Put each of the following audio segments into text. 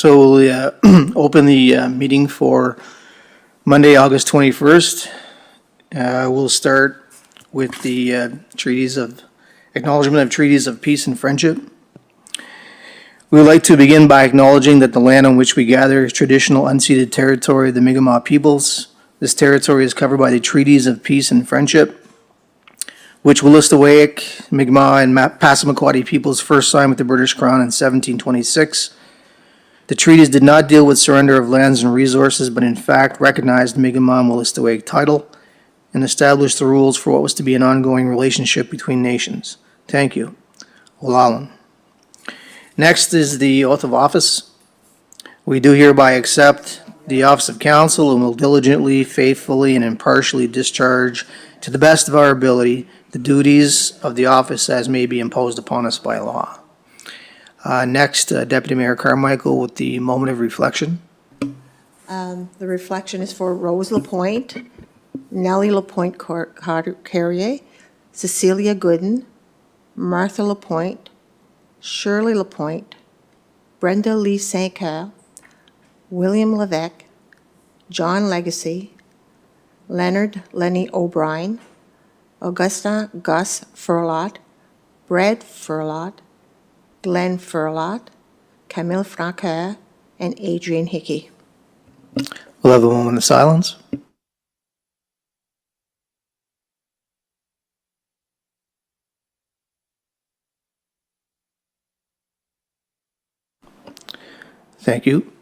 So we'll open the meeting for Monday, August 21st. We'll start with the acknowledgement of treaties of peace and friendship. We would like to begin by acknowledging that the land on which we gather is traditional unceded territory of the Mi'kmaq peoples. This territory is covered by the treaties of peace and friendship, which Wolastoqiyik, Mi'kmaq, and Passamaquoddy peoples first signed with the British Crown in 1726. The treaties did not deal with surrender of lands and resources, but in fact recognized Mi'kmaq and Wolastoqiyik title and established the rules for what was to be an ongoing relationship between nations. Thank you. Olalan. Next is the oath of office. We do hereby accept the office of council and will diligently, faithfully, and impartially discharge to the best of our ability the duties of the office as may be imposed upon us by law. Next, Deputy Mayor Carmichael with the moment of reflection. The reflection is for Rose Lapointe, Nellie Lapointe Carrier, Cecilia Gooden, Martha Lapointe, Shirley Lapointe, Brenda Lee St. Clair, William Levesque, John Legacy, Leonard Lenny O'Brien, Augusta Gus Furlot, Brad Furlot, Glenn Furlot, Camille Francaire, and Adrian Hickey. We'll have a moment of silence. Thank you.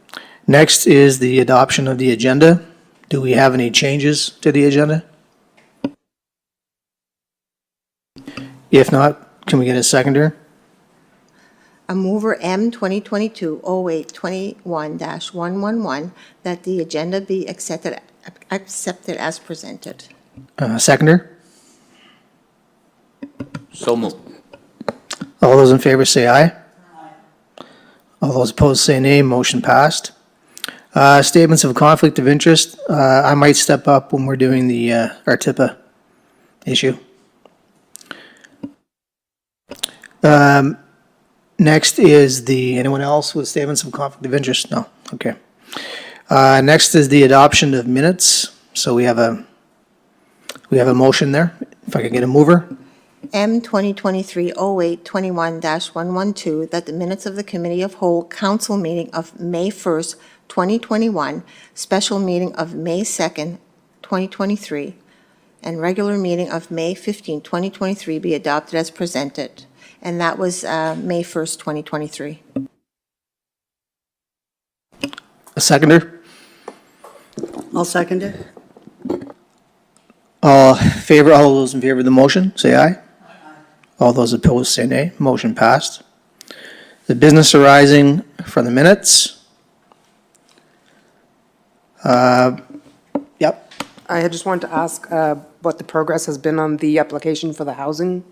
Next is the adoption of the agenda. Do we have any changes to the agenda? If not, can we get a seconder? A mover M 2022-08-21-111 that the agenda be accepted as presented. Seconder? So moved. All those in favor say aye. All those opposed say nay. Motion passed. Statements of conflict of interest. I might step up when we're doing the ARTIPA issue. Next is anyone else with statements of conflict of interest? No. Okay. Next is the adoption of minutes. So we have a motion there. If I could get a mover. M 2023-08-21-112 that the minutes of the Committee of Whole Council meeting of May 1st, 2021, special meeting of May 2nd, 2023, and regular meeting of May 15, 2023 be adopted as presented. And that was May 1st, 2023. A seconder? I'll second it. All those in favor of the motion, say aye. All those opposed say nay. Motion passed. The business arising from the minutes. Yep. I just wanted to ask what the progress has been on the application for the housing.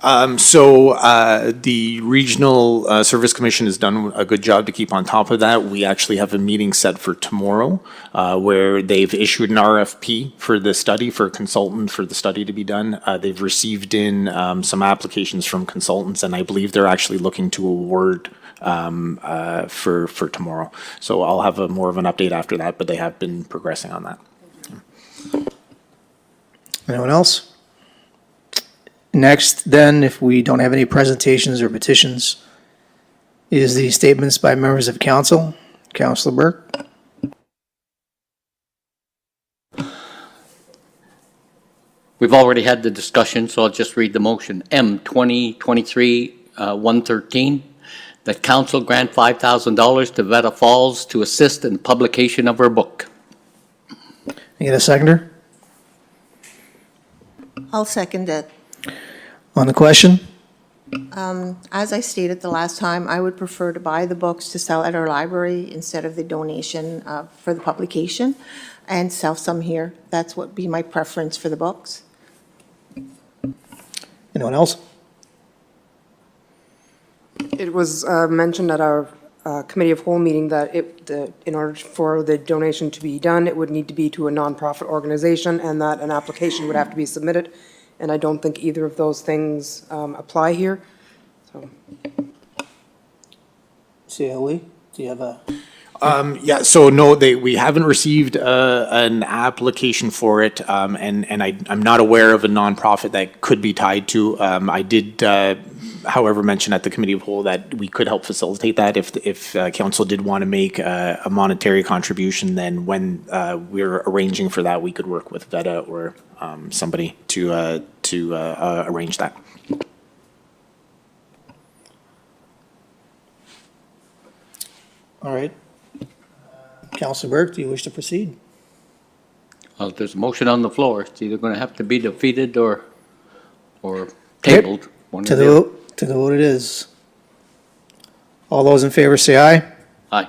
The Regional Service Commission has done a good job to keep on top of that. We actually have a meeting set for tomorrow where they've issued an RFP for the study, for a consultant for the study to be done. They've received in some applications from consultants, and I believe they're actually looking to award for tomorrow. So I'll have more of an update after that, but they have been progressing on that. Anyone else? Next, then, if we don't have any presentations or petitions, is the statements by members of council. Councillor Burke. We've already had the discussion, so I'll just read the motion. M 2023-113, that council grant $5,000 to Veta Falls to assist in publication of her book. You get a seconder? I'll second it. On the question? As I stated the last time, I would prefer to buy the books to sell at our library instead of the donation for the publication and sell some here. That's what would be my preference for the books. Anyone else? It was mentioned at our Committee of Whole meeting that in order for the donation to be done, it would need to be to a nonprofit organization and that an application would have to be submitted. And I don't think either of those things apply here. So CLE, do you have a? Yeah, so no, we haven't received an application for it, and I'm not aware of a nonprofit that could be tied to. I did, however, mention at the committee of whole that we could help facilitate that if council did want to make a monetary contribution. Then when we're arranging for that, we could work with VETA or somebody to arrange that. All right. Councilor Burke, do you wish to proceed? Well, there's a motion on the floor. It's either going to have to be defeated or tabled. One or To the the other. vote, to the vote it is. All those in favor say aye. Aye.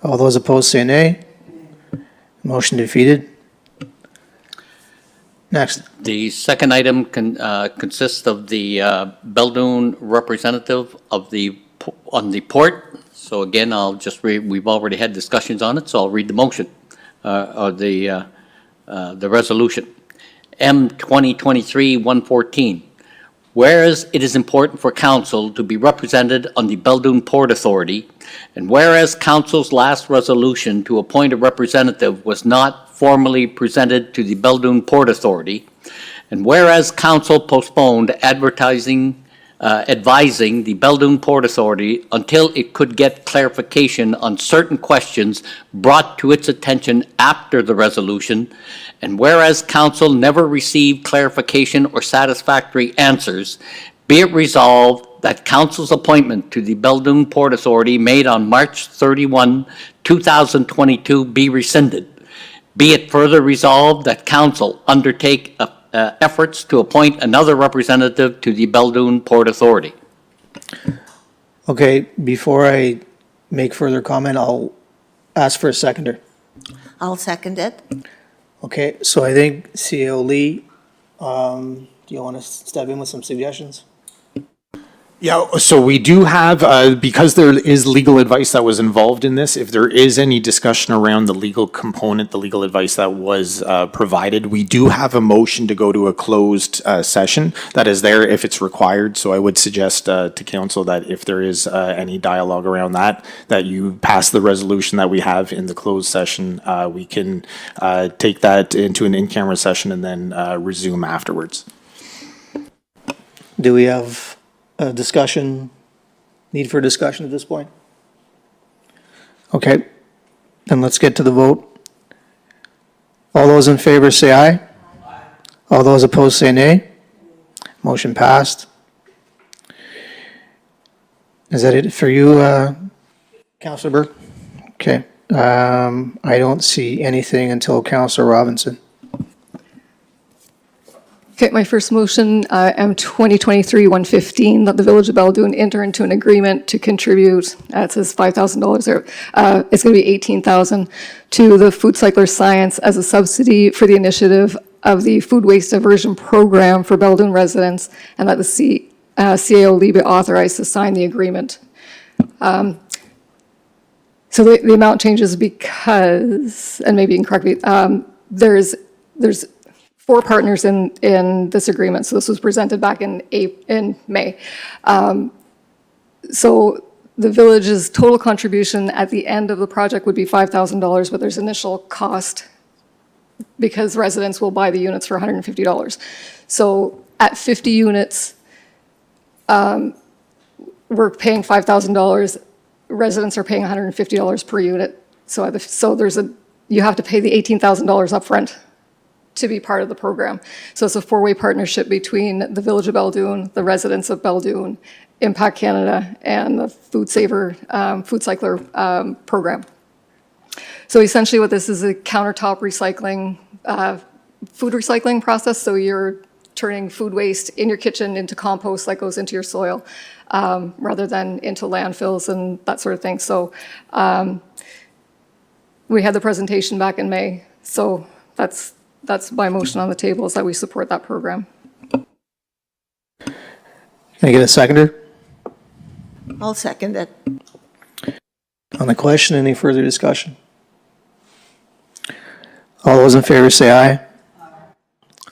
All those opposed say nay. Motion defeated. Next. The second item consists of the Beldoon representative of on the port. So again, I'll just read, we've already had discussions on it, so I'll read the motion, or the resolution. M 2023-114. Whereas it is important for council to be represented on the Beldoon Port Authority, and whereas council's last resolution to appoint a representative was not formally presented to the Beldoon Port Authority, and whereas council postponed advising the Beldoon Port Authority until it could get clarification on certain questions brought to its attention after the resolution, and whereas council never received clarification or satisfactory answers, be it resolved that council's appointment to the Beldoon Port Authority made on March 31, 2022 be rescinded. Be it further resolved that council undertake efforts to appoint another representative to the Beldoon Port Authority. Okay, before I make further comment, I'll ask for a seconder. I'll second it. Okay, so I think CEO Lee, do you want to step in with some suggestions? Yeah, so we do have, because there is legal advice that was involved in this, if there is any discussion around the legal component, the legal advice that was provided, we do have a motion to go to a closed session that is there if it's required. So I would suggest to council that if there is any dialogue around that, that you pass the resolution that we have in the closed session. We can take that into an in-camera session and then resume afterwards. Do we have a discussion, need for discussion at this point? Okay, then let's get to the vote. All those in favor say aye. All those opposed say nay. Motion passed. Is that it for you, Councilor Burke? Okay, I don't see anything until Councilor Robinson. Okay, my first motion, M 2023-115, that the Village of Beldoon enter into an agreement to contribute, it says $5,000 there, it's going to be $18,000 to the Food Cycler Science as a subsidy for the initiative of the Food Waste Diversion Program for Beldoon residents, and that the CAO be authorized to sign the agreement. So the amount changes because, and maybe you can correct me, there's 4 partners in this agreement, so this was presented back in May. So the village's total contribution at the end of the project would be $5,000, but there's initial cost because residents will buy the units for $150. So at 50 units, we're paying $5,000. Residents are paying $150 per unit. So you have to pay the $18,000 upfront to be part of the program. So it's a 4-way partnership between the Village of Beldoon, the residents of Beldoon, Impact Canada, and the Food Cycler program. So essentially what this is a countertop recycling, food recycling process. So you're turning food waste in your kitchen into compost that goes into your soil, rather than into landfills and that sort of thing. So we had the presentation back in May. So that's my motion on the table, is that we support that program. Can I get a seconder? I'll second it. On the question, any further discussion? All those in favor say aye.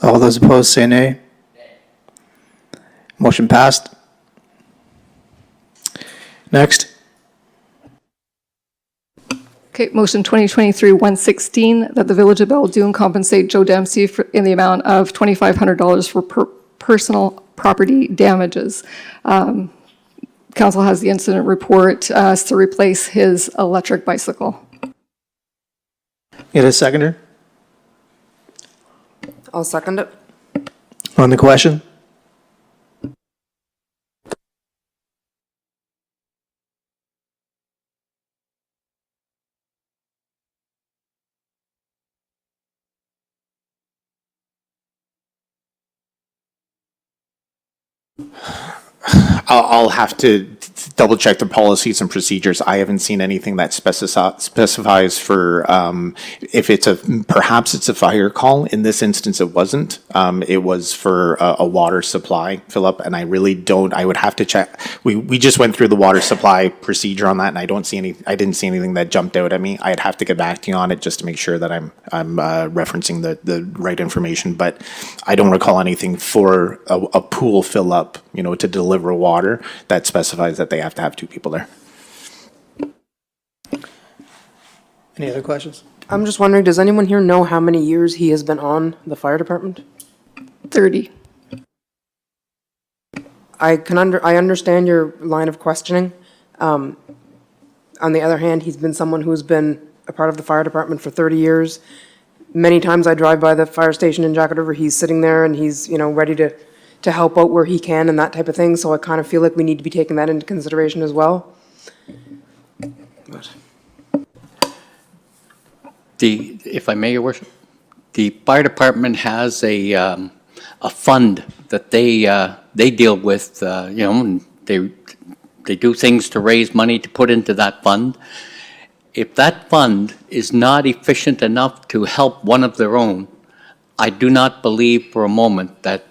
All those opposed say nay. Motion passed. Next. Okay, motion 2023-116, that the Village of Belledune compensate Joe Dempsey in the amount of $2,500 for personal property damages. Council has the incident report to replace his electric bicycle. Get a seconder I'll second it. on the question? I'll have to double check the policies and procedures. I haven't seen anything that specifies for, if it's perhaps it's a fire call. In this instance, it wasn't. It was for a water supply fill-up, and I would have to check. We just went through the water supply procedure on that, and I didn't see anything that jumped out at me. I'd have to get back to you on it just to make sure that I'm referencing the right information, but I don't recall anything for a pool fill-up, to deliver water that specifies that they have to have 2 people there. Any other questions? I'm just wondering, does anyone here know how many years he has been on the fire department? 30. I understand your line of questioning. On the other hand, he's been someone who's been a part of the fire department for 30 years. Many times I drive by the fire station in Jacket River, he's sitting there and he's, ready to help out where he can and that type of thing. So I kind of feel like we need to be taking that into consideration as well. But If I may, Your Worship, the fire department has a fund that they deal with, and they do things to raise money to put into that fund. If that fund is not efficient enough to help one of their own, I do not believe for a moment that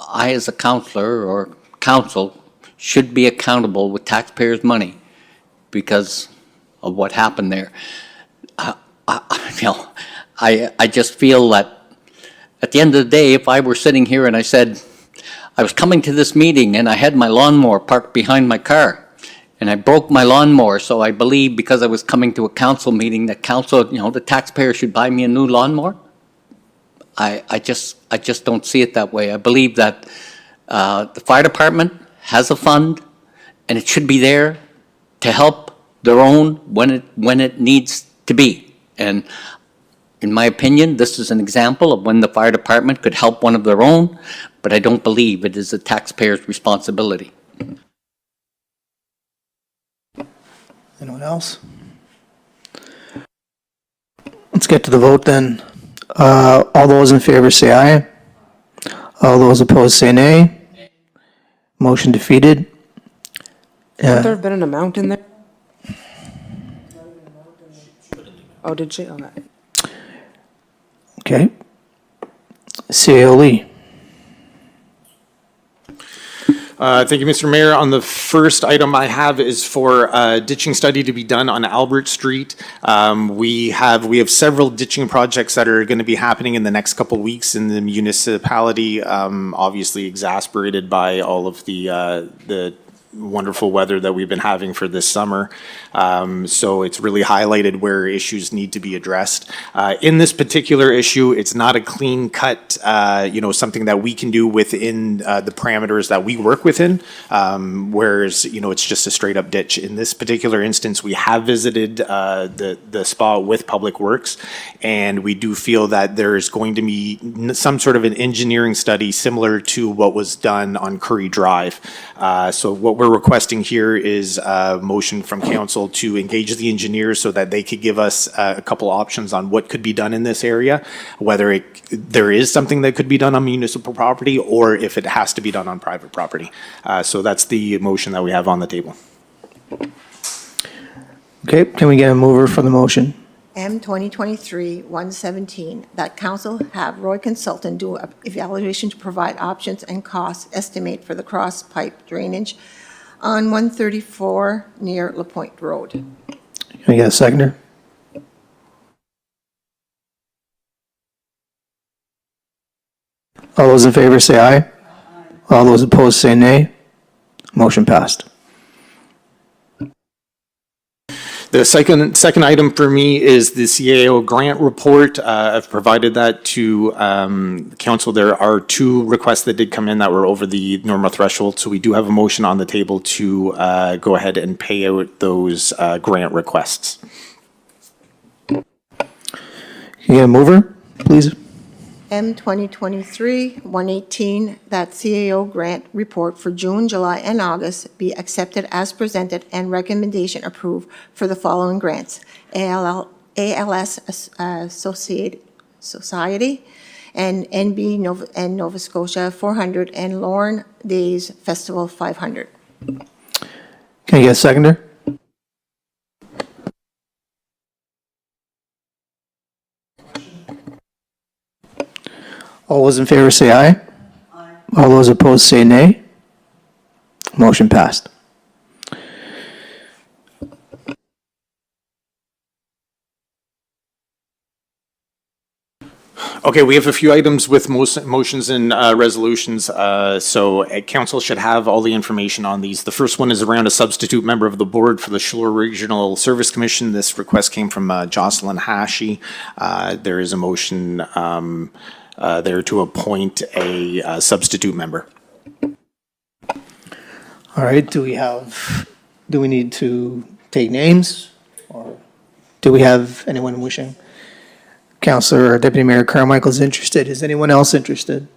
I, as a councillor or council, should be accountable with taxpayers' money because of what happened there. I just feel that at the end of the day, if I were sitting here and I said, I was coming to this meeting and I had my lawnmower parked behind my car and I broke my lawnmower, so I believe because I was coming to a council meeting that council, the taxpayer should buy me a new lawnmower. I just don't see it that way. I believe that the fire department has a fund and it should be there to help their own when it needs to be. And in my opinion, this is an example of when the fire department could help one of their own, but I don't believe it is the taxpayer's responsibility. Anyone else? Let's get to the vote then. All those in favor say aye. All those opposed say nay. Motion defeated. would there have been an amount in there? Oh, did she? Okay. Okay. CAO Lee. Thank you, Mr. Mayor. On the first item I have is for a ditching study to be done on Albert Street. We have several ditching projects that are going to be happening in the next couple of weeks in the municipality, obviously exasperated by all of the wonderful weather that we've been having for this summer. So it's really highlighted where issues need to be addressed. In this particular issue, it's not a clean cut, something that we can do within the parameters that we work within, whereas, it's just a straight up ditch. In this particular instance, we have visited the spot with Public Works, and we do feel that there's going to be some sort of an engineering study similar to what was done on Curry Drive. So what we're requesting here is a motion from council to engage the engineers so that they could give us a couple options on what could be done in this area, whether there is something that could be done on municipal property or if it has to be done on private property. So that's the motion that we have on the table. Okay, can we get a mover for the motion? M 2023-117, that council have Roy Consultant do an evaluation to provide options and cost estimate for the cross pipe drainage on 134 near LaPointe Road. Can we get a seconder? All those in favor say aye. All those opposed say nay. Motion passed. The second item for me is the CAO grant report. I've provided that to council. There are 2 requests that did come in that were over the normal threshold, so we do have a motion on the table to go ahead and pay out those grant requests. Can you get a mover, please? M 2023-118, that CAO grant report for June, July, and August be accepted as presented and recommendation approved for the following grants: ALS Society and NB Nova Scotia 400 and Lorne Days Festival 500. Can I get a seconder? All those in favor say aye. Aye. All those opposed say nay. Motion passed. Okay, we have a few items with motions and resolutions, so council should have all the information on these. The first one is around a substitute member of the board for the Shore Regional Service Commission. This request came from Jocelyn Hashi. There is a motion there to appoint a substitute member. All right, do we need to take names? Or do we have anyone wishing? Councillor or Deputy Mayor Carmichael's interested. Is anyone else interested?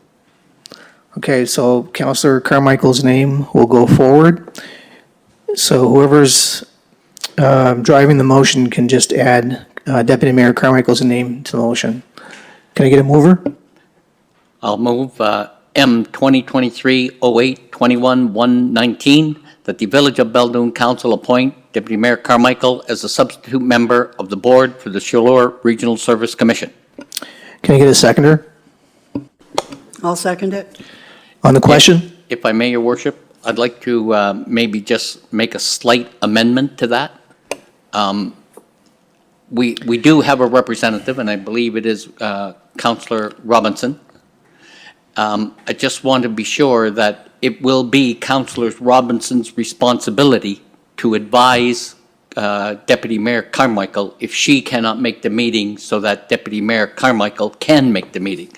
Okay, so Councillor Carmichael's name will go forward. So whoever's driving the motion can just add Deputy Mayor Carmichael's name to the motion. Can I get a mover? I'll move M 2023-08-21-119, that the Village of Beldoon Council appoint Deputy Mayor Carmichael as a substitute member of the board for the Shore Regional Service Commission. Can I get a seconder I'll second it. on the question? If I may, Your Worship, I'd like to maybe just make a slight amendment to that. We do have a representative, and I believe it is Councillor Robinson. I just want to be sure that it will be Councillor Robinson's responsibility to advise Deputy Mayor Carmichael if she cannot make the meeting, so that Deputy Mayor Carmichael can make the meeting.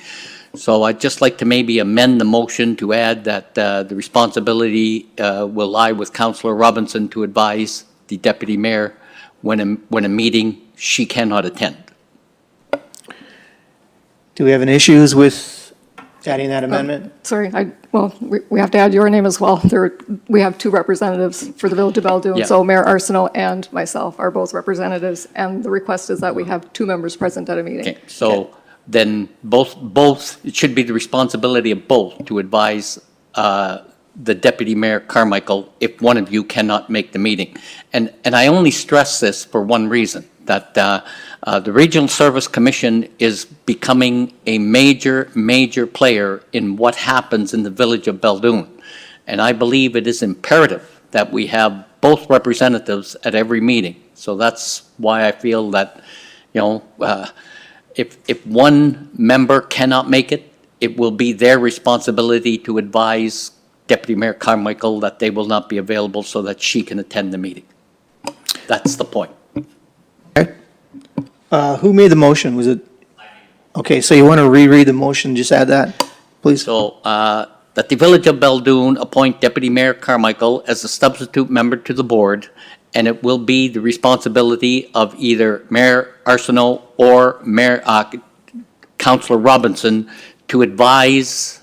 So I'd just like to maybe amend the motion to add that the responsibility will lie with Councillor Robinson to advise the Deputy Mayor when a meeting she cannot attend. Do we have any issues with adding that amendment? Sorry, we have to add your name as well. We have 2 representatives for the Village of Beldoon. Yeah. So Mayor Arsenault and myself are both representatives, and the request is that we have 2 members present at a meeting. Okay, so then both, it should be the responsibility of both to advise the Deputy Mayor Carmichael if one of you cannot make the meeting. And I only stress this for one reason, that the Regional Service Commission is becoming a major player in what happens in the Village of Beldoon. And I believe it is imperative that we have both representatives at every meeting. So that's why I feel that, if one member cannot make it, it will be their responsibility to advise Deputy Mayor Carmichael that they will not be available so that she can attend the meeting. That's the point. Okay. Who made the motion? Was it? Okay, so you want to reread the motion, just add that, please? So, that the Village of Beldoon appoint Deputy Mayor Carmichael as a substitute member to the board, and it will be the responsibility of either Mayor Arsenault or Councillor Robinson to advise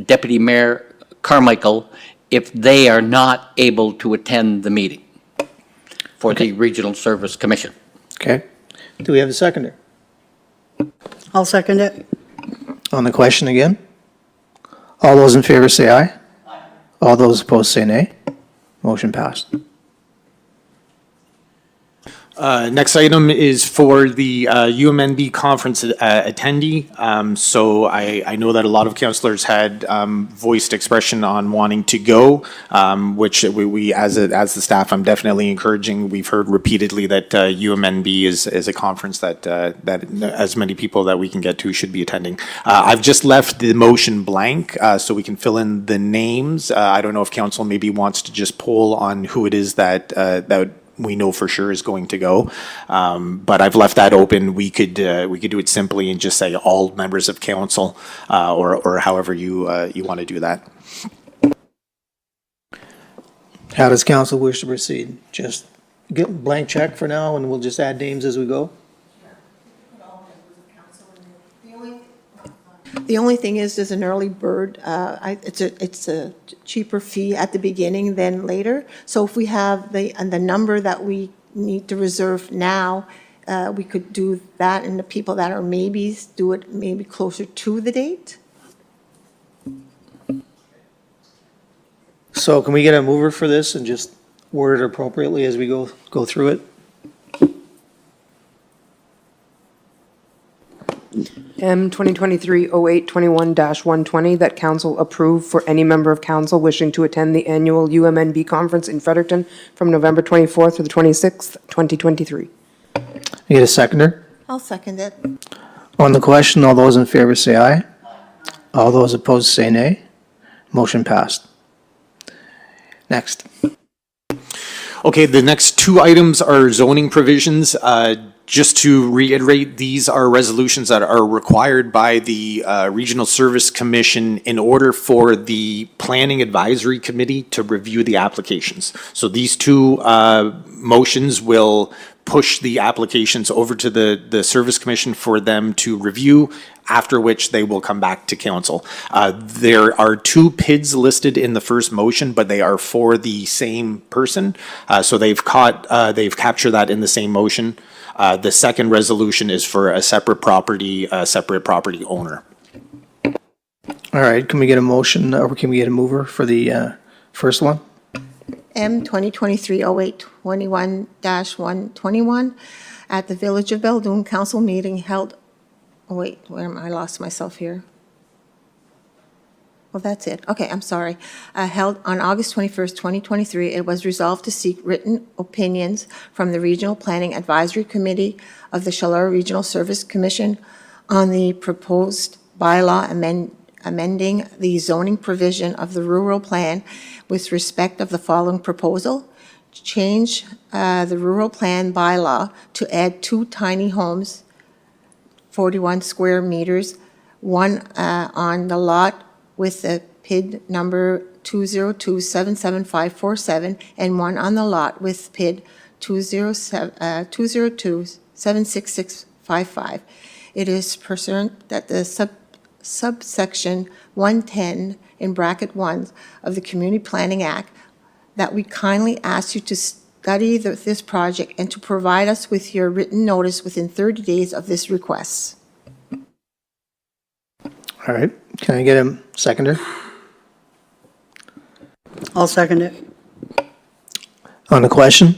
Deputy Mayor Carmichael if they are not able to attend the meeting for the Regional Service Commission. Okay. Do we have a seconder I'll second it. on the question again? All those in favor say aye. Aye. All those opposed say nay. Motion passed. Next item is for the UMNB conference attendee. So I know that a lot of councillors had voiced expression on wanting to go, which we as the staff, I'm definitely encouraging. We've heard repeatedly that UMNB is a conference that as many people that we can get to should be attending. I've just left the motion blank so we can fill in the names. I don't know if council maybe wants to just poll on who it is that we know for sure is going to go. But I've left that open. We could do it simply and just say all members of council, or however you want to do that. How does council wish to proceed? Just get blank check for now, and we'll just add names as we go? The only thing is, there's an early bird, it's a cheaper fee at the beginning than later. So if we have the number that we need to reserve now, we could do that, and the people that are maybes, do it maybe closer to the date. So can we get a mover for this and just word it appropriately as we go through it? M 2023-08-21-120, that council approve for any member of council wishing to attend the annual UMNB conference in Fredericton from November 24th to the 26th, 2023. You get a seconder? I'll second it. On the question, all those in favor say aye. All those opposed say nay. Motion passed. Next. Okay, the next two items are zoning provisions. Just to reiterate, these are resolutions that are required by the Regional Service Commission in order for the Planning Advisory Committee to review the applications. So these two motions will push the applications over to the Service Commission for them to review, after which they will come back to council. There are two PIDs listed in the first motion, but they are for the same person. So they've captured that in the same motion. The second resolution is for a separate property owner. All right, can we get a motion, or can we get a mover for the first one? M 2023-08-21-121, at the Village of Beldoon Council meeting held, wait, where am I? Lost myself here. Well, that's it. Okay, I'm sorry. Held on August 21st, 2023, it was resolved to seek written opinions from the Regional Planning Advisory Committee of the Chaleur Regional Service Commission on the proposed bylaw amending the zoning provision of the rural plan with respect of the following proposal: change the rural plan bylaw to add two tiny homes, 41 square meters, one on the lot with the PID number 202-77547, and one on the lot with PID 202-76655. It is pursuant that the subsection 110 in bracket 1 of the Community Planning Act that we kindly ask you to study this project and to provide us with your written notice within 30 days of this request. All right, can I get a seconder? I'll second it. On the question?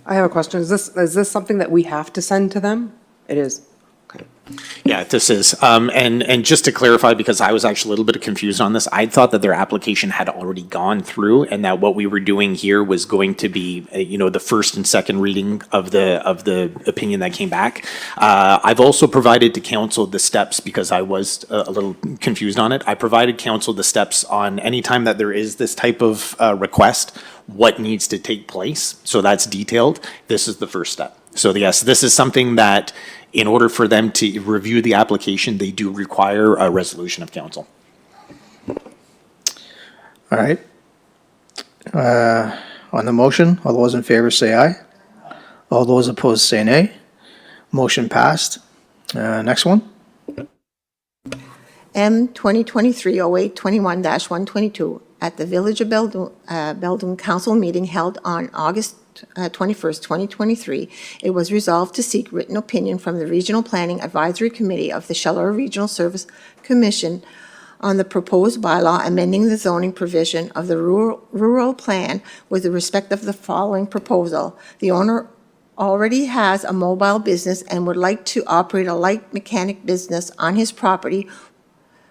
I have a question. Is this something that we have to send to them? It is. Okay. Yeah, this is. And just to clarify, because I was actually a little bit confused on this, I thought that their application had already gone through and that what we were doing here was going to be, the first and second reading of the opinion that came back. I've also provided to council the steps, because I was a little confused on it. I provided council the steps on any time that there is this type of request, what needs to take place. So that's detailed. This is the first step. So yes, this is something that in order for them to review the application, they do require a resolution of council. All right. On the motion, all those in favor say aye. All those opposed say nay. Motion passed. Next one. M 2023-08-21-122, at the Village of Beldoon Council meeting held on August 21st, 2023, it was resolved to seek written opinion from the Regional Planning Advisory Committee of the Chaleur Regional Service Commission on the proposed bylaw amending the zoning provision of the rural plan with respect of the following proposal. The owner already has a mobile business and would like to operate a light mechanic business on his property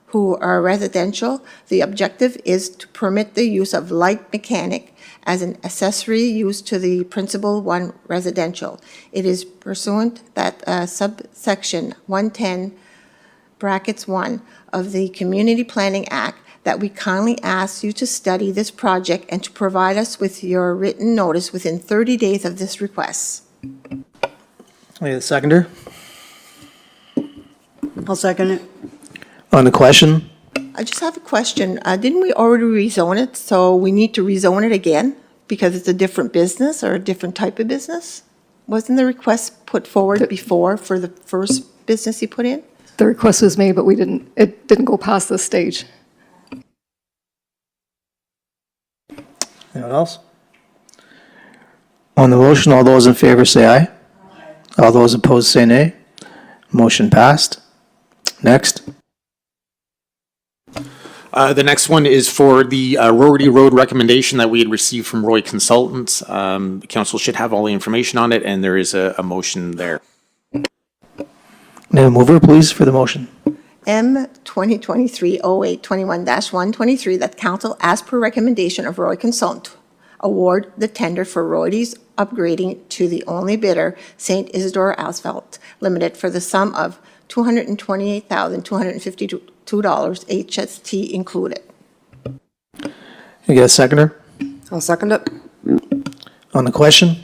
who are residential. The objective is to permit the use of light mechanic as an accessory use to the principal one residential. It is pursuant that subsection 110 brackets 1 of the Community Planning Act that we kindly ask you to study this project and to provide us with your written notice within 30 days of this request. Wait, the seconder? I'll second it. On the question? I just have a question. Didn't we already rezone it, so we need to rezone it again because it's a different business or a different type of business? Wasn't the request put forward before for the first business you put in? The request was made, but it didn't go past this stage. Anyone else? On the motion, all those in favor say aye. All those opposed say nay. Motion passed. Next. The next one is for the Rorty Road recommendation that we had received from Roy Consultants. The council should have all the information on it, and there is a motion there. May I mover, please, for the motion? M 2023-08-21-123, that council, as per recommendation of Roy Consult, award the tender for Roy's upgrading to the only bidder, St. Isidore Asphalt Limited, for the sum of $228,252, HST included. You get a seconder? I'll second it. On the question?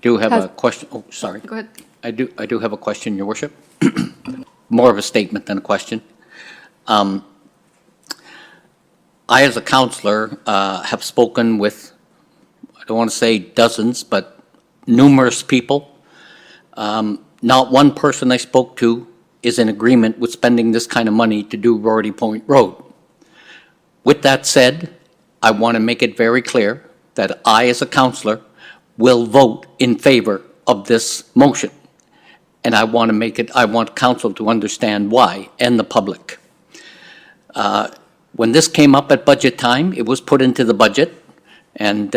Do have Has- a question, oh, sorry. Go ahead. I do have a question, Your Worship. More of a statement than a question. I, as a counselor, have spoken with, I don't want to say dozens, but numerous people. Not one person I spoke to is in agreement with spending this kind of money to do Rorty Point Road. With that said, I want to make it very clear that I, as a counselor, will vote in favor of this motion. And I want council to understand why, and the public. When this came up at budget time, it was put into the budget. And,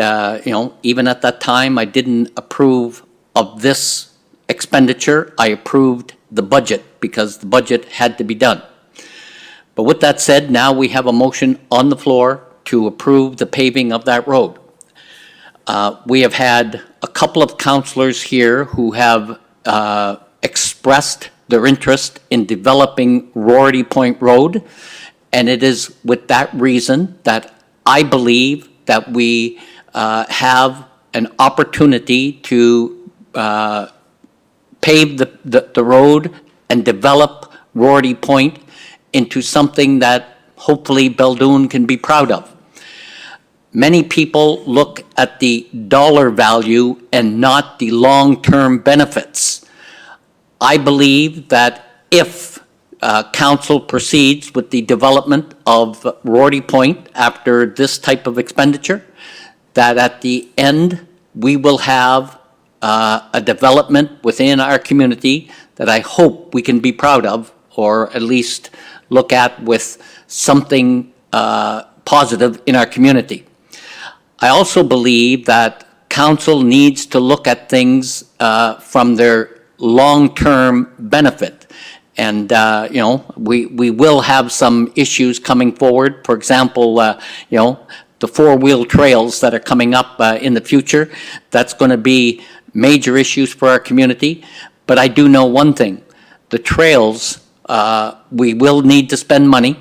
even at that time, I didn't approve of this expenditure. I approved the budget because the budget had to be done. But with that said, now we have a motion on the floor to approve the paving of that road. We have had a couple of councilors here who have expressed their interest in developing Rorty Point Road, and it is with that reason that I believe that we have an opportunity to pave the road and develop Rorty Point into something that hopefully Beldoon can be proud of. Many people look at the dollar value and not the long-term benefits. I believe that if council proceeds with the development of Rorty Point after this type of expenditure, that at the end, we will have a development within our community that I hope we can be proud of, or at least look at with something positive in our community. I also believe that council needs to look at things from their long-term benefit. And, we will have some issues coming forward. For example, the four-wheel trails that are coming up in the future, that's going to be major issues for our community. But I do know one thing, the trails, we will need to spend money.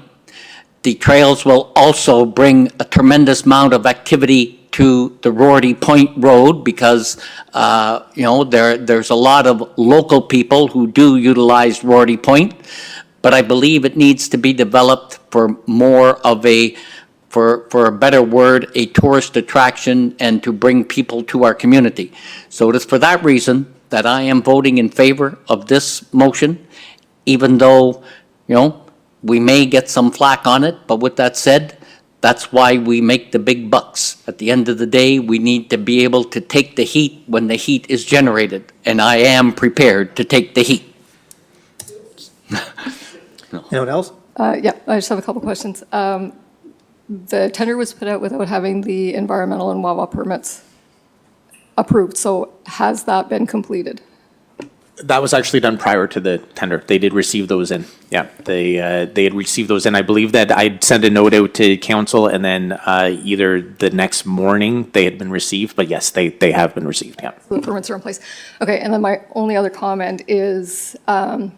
The trails will also bring a tremendous amount of activity to the Rorty Point Road because, there's a lot of local people who do utilize Rorty Point, but I believe it needs to be developed for more of a, for a better word, a tourist attraction and to bring people to our community. So it is for that reason that I am voting in favor of this motion, even though, we may get some flack on it, but with that said, that's why we make the big bucks. At the end of the day, we need to be able to take the heat when the heat is generated, and I am prepared to take the heat. Anyone else? Yeah, I just have a couple questions. The tender was put out without having the environmental and WAWA permits approved, so has that been completed? That was actually done prior to the tender. They did receive those in. Yeah, they had received those in. I believe that I'd sent a note out to council, and then either the next morning they had been received. But yes, they have been received. Yeah. The permits are in place. Okay, and then my only other comment is, I've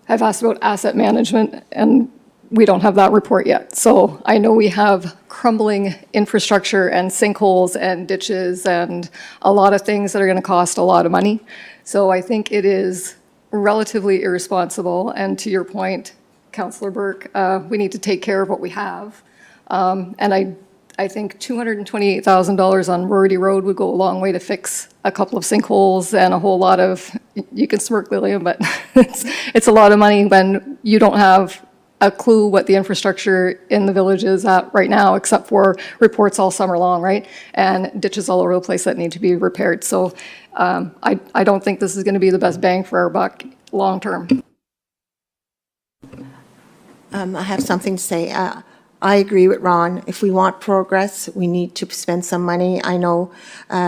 asked about asset management, and we don't have that report yet. So I know we have crumbling infrastructure and sinkholes and ditches and a lot of things that are going to cost a lot of money. So I think it is relatively irresponsible. And to your point, Councillor Burke, we need to take care of what we have. And I think $228,000 on Rorty Road would go a long way to fix a couple of sinkholes and a whole lot of, you can smirk, Lillian, but it's a lot of money when you don't have a clue what the infrastructure in the village is at right now, except for reports all summer long, right? And ditches all over the place that need to be repaired. So I don't think this is going to be the best bang for our buck long-term. I have something to say. I agree with Ron. If we want progress, we need to spend some money. I know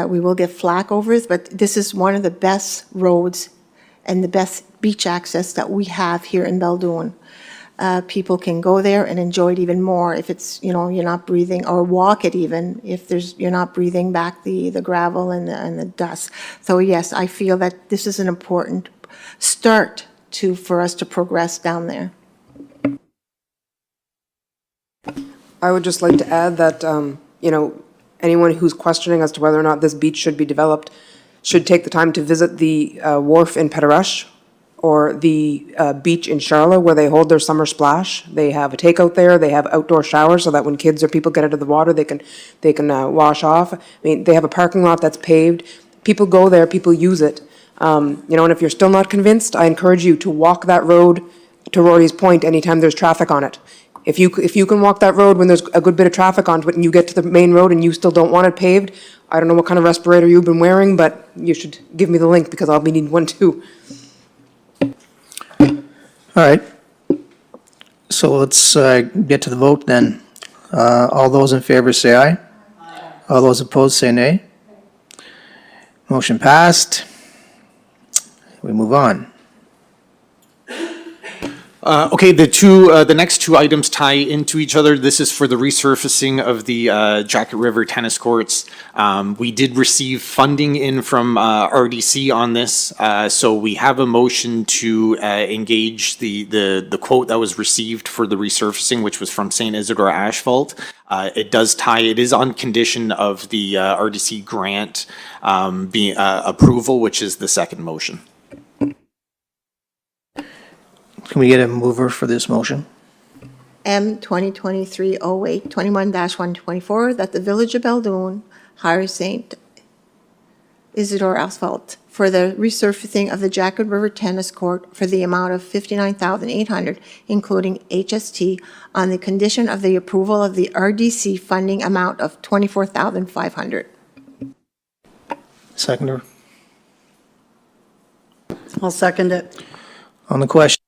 we will get flack over it, but this is one of the best roads and the best beach access that we have here in Beldoon. People can go there and enjoy it even more if it's, you're not breathing, or walk it even if you're not breathing back the gravel and the dust. So yes, I feel that this is an important start for us to progress down there. I would just like to add that, anyone who's questioning as to whether or not this beach should be developed should take the time to visit the wharf in Peterush or the beach in Charlotte where they hold their summer splash. They have a takeout there. They have outdoor showers so that when kids or people get out of the water, they can wash off. I mean, they have a parking lot that's paved. People go there. People use it. And if you're still not convinced, I encourage you to walk that road to Rory's Point anytime there's traffic on it. If you can walk that road when there's a good bit of traffic onto it and you get to the main road and you still don't want it paved, I don't know what kind of respirator you've been wearing, but you should give me the link because I'll be needing one too. All right. So let's get to the vote then. All those in favor say aye. All those opposed say nay. Motion passed. We move on. Okay, the next two items tie into each other. This is for the resurfacing of the Jacket River tennis courts. We did receive funding in from RDC on this, so we have a motion to engage the quote that was received for the resurfacing, which was from St. Isidore Asphalt. It is on condition of the RDC grant being approval, which is the second motion. Can we get a mover for this motion? M 2023-08, 21-124, that the Village of Beldoon hires St. Isidore Asphalt for the resurfacing of the Jacket River Tennis Court for the amount of $59,800, including HST, on the condition of the approval of the RDC funding amount of $24,500. Seconder. I'll second it. On the question,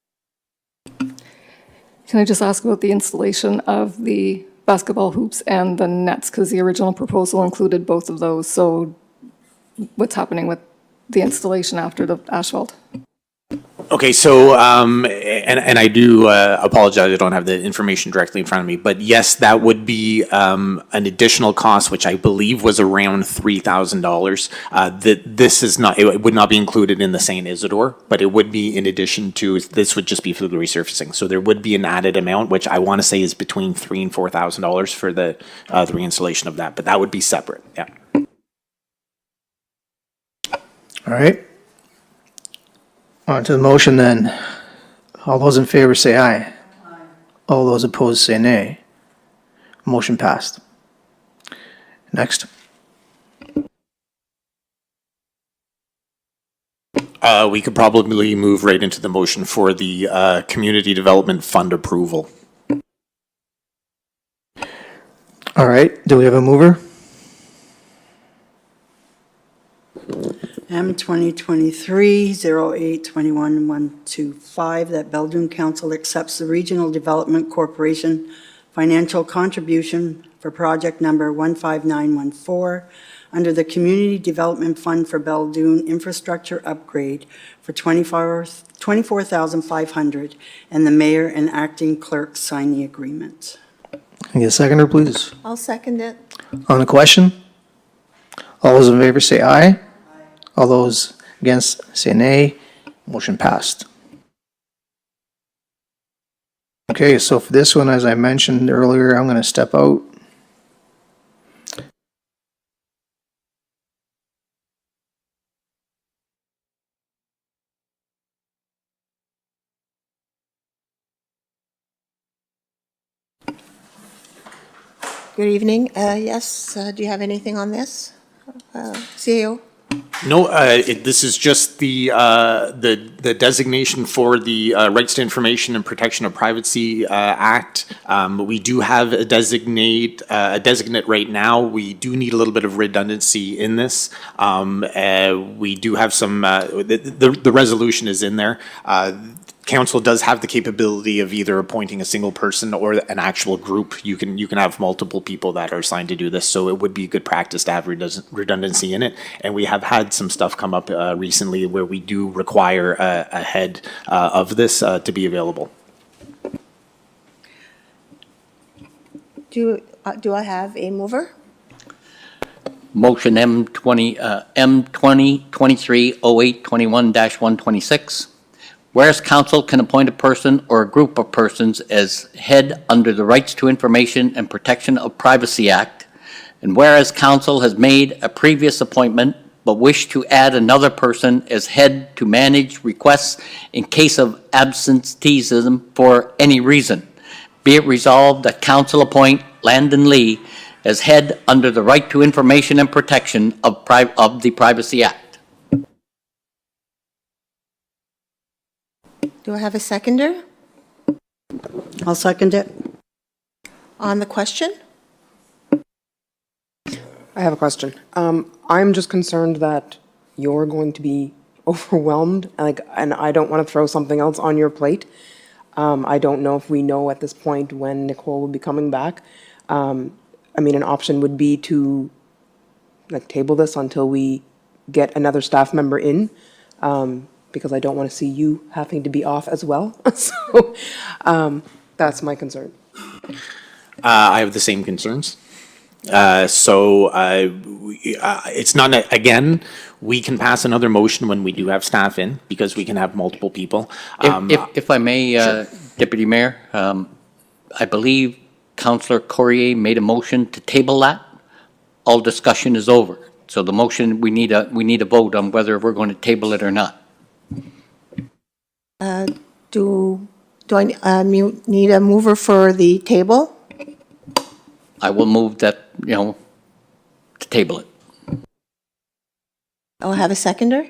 Can I just ask about the installation of the basketball hoops and the nets? Because the original proposal included both of those. So what's happening with the installation after the asphalt? Okay, so, and I do apologize, I don't have the information directly in front of me, but yes, that would be an additional cost, which I believe was around $3,000. This is not, it would not be included in the St. Isidore, but it would be in addition to, this would just be for the resurfacing. So there would be an added amount, which I want to say is between $3,000 and $4,000 for the reinstallation of that, but that would be separate, yeah. all right. On to the motion then. All those in favor say aye. All those opposed say nay. Motion passed. Next. We could probably move right into the motion for the Community Development Fund approval. All right, do we have a mover? M 2023-08, 21-125, that Beldoon Council accepts the Regional Development Corporation financial contribution for project number 15914 under the Community Development Fund for Beldoon Infrastructure Upgrade for $24,500, and the mayor and acting clerk sign the agreement. Can I get a seconder, please? I'll second it. On the question? All those in favor say aye. All those against say nay. Motion passed. Okay, so for this one, as I mentioned earlier, I'm going to step out. Good evening. Yes, do you have anything on this? CAO? No, this is just the designation for the Rights to Information and Protection of Privacy Act. We do have a designate right now. We do need a little bit of redundancy in this. We do have some, the resolution is in there. Council does have the capability of either appointing a single person or an actual group. You can have multiple people that are assigned to do this, so it would be good practice to have redundancy in it. And we have had some stuff come up recently where we do require a head of this to be available. Do I have a mover? Motion M2023-0821-126. Whereas council can appoint a person or a group of persons as head under the Rights to Information and Protection of Privacy Act, and whereas council has made a previous appointment but wish to add another person as head to manage requests in case of absenteeism for any reason, be it resolved that council appoint Landon Lee as head under the Right to Information and Protection of the Privacy Act. Do I have a seconder I'll second it. on the question? I have a question. I'm just concerned that you're going to be overwhelmed, and I don't want to throw something else on your plate. I don't know if we know at this point when Nicole will be coming back. I mean, an option would be to table this until we get another staff member in, because I don't want to see you having to be off as well. So that's my concern. I have the same concerns. It's not, again, we can pass another motion when we do have staff in, because we can have multiple people. If I may, Deputy Mayor, I believe Councillor Corrier made a motion to table that. All discussion is over. So the motion, we need a vote on whether we're going to table it or not. Do I need a mover for the table? I will move that, to table it. I'll have a seconder.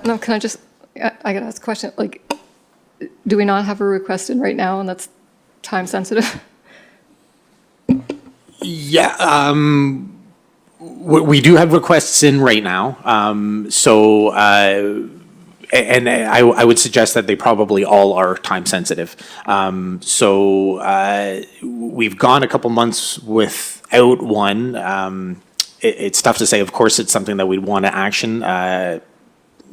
No, can I just, I gotta ask a question, do we not have a request in right now and that's time sensitive? Yeah, we do have requests in right now. And I would suggest that they probably all are time sensitive. We've gone a couple months without one. It's tough to say. Of course, it's something that we'd want to action.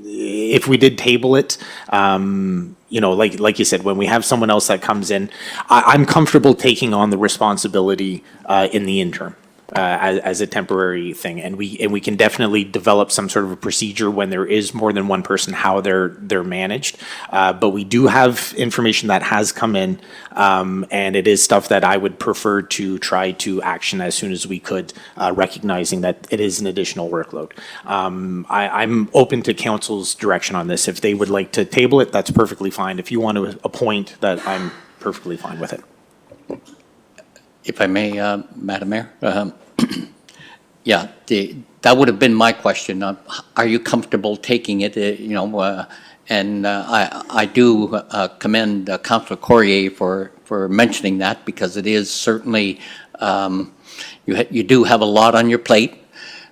If we did table it, like you said, when we have someone else that comes in, I'm comfortable taking on the responsibility in the interim. As a temporary thing, and we can definitely develop some sort of a procedure when there is more than one person, how they're managed. But we do have information that has come in, and it is stuff that I would prefer to try to action as soon as we could, recognizing that it is an additional workload. I'm open to council's direction on this. If they would like to table it, that's perfectly fine. If you want to appoint that, I'm perfectly fine with it. If I may, Madam Mayor? Yeah, that would have been my question. Are you comfortable taking it, and I do commend Councillor Corrier for mentioning that, because it is certainly, you do have a lot on your plate.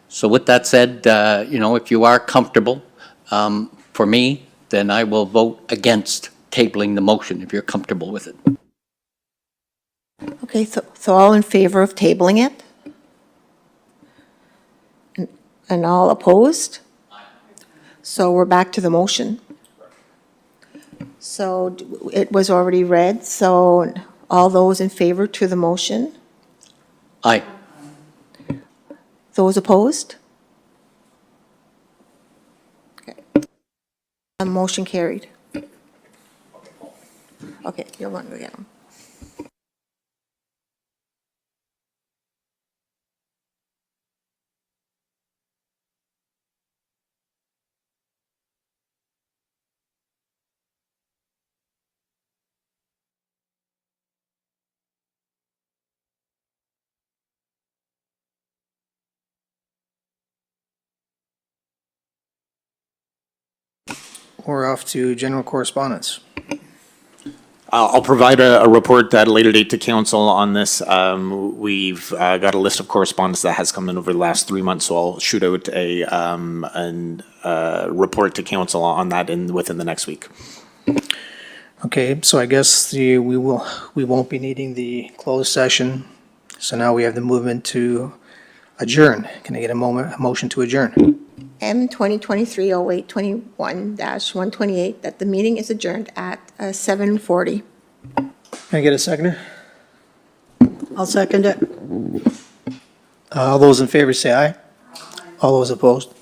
So with that said, if you are comfortable, for me, then I will vote against tabling the motion, if you're comfortable with it. Okay, so all in favor of tabling it? And all opposed? So we're back to the motion. So it was already read, so all those in favor to the motion? Aye. Those opposed? Okay. A motion carried. Okay, you're going to get them. We're off to general correspondence. I'll provide a report at a later date to council on this. We've got a list of correspondence that has come in over the last 3 months, so I'll shoot out a report to council on that within the next week. Okay, so I guess we won't be needing the closed session. So now we have the movement to adjourn. Can I get a motion to adjourn? M 2023-0821-128, that the meeting is adjourned at 7:40. Can I get a seconder? I'll second it. All those in favor say aye. All those opposed?